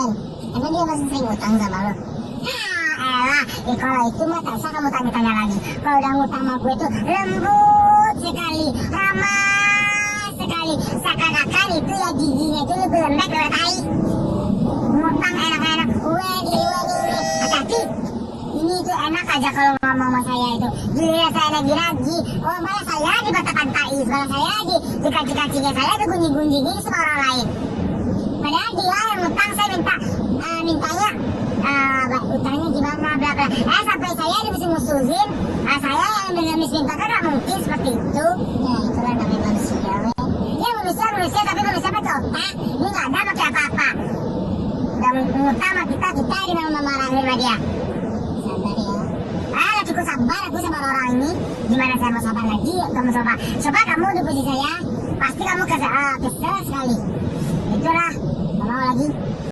lain. Emang dia masih sering utang sama lo? Elah, kalau itu mah tak usah kamu tanya-tanya lagi. Kalau udah ngutang sama gue tuh lembut sekali, ramah sekali. Seakan-akan itu ya giginya itu lebih lembek dari tai. Ngutang enak-enak, gue ini. Tapi ini tuh enak aja kalau ngomong sama saya itu. Giliran saya nagih-nagih, oh malah saya dibantah-bantai, malah saya dikancing-kancingnya, saya digunjing-gunjingin sama orang lain. Padahal dia yang ngutang, saya mintanya utangnya gimana bla bla. Sampai saya dimusuhin, saya yang dengan miskin kakak gak mungkin seperti itu. Ya itulah namanya manusia. Ya manusia tapi manusia pakai otak. Ini gak ada pakai apa-apa. Udah ngutang sama kita yang memarahin sama dia. Sabar ya. Cukup sabar aku sama orang ini. Gimana saya mau sabar lagi? Kamu coba kamu dipuji saya, pasti kamu kesel sekali. Itulah, gak mau lagi.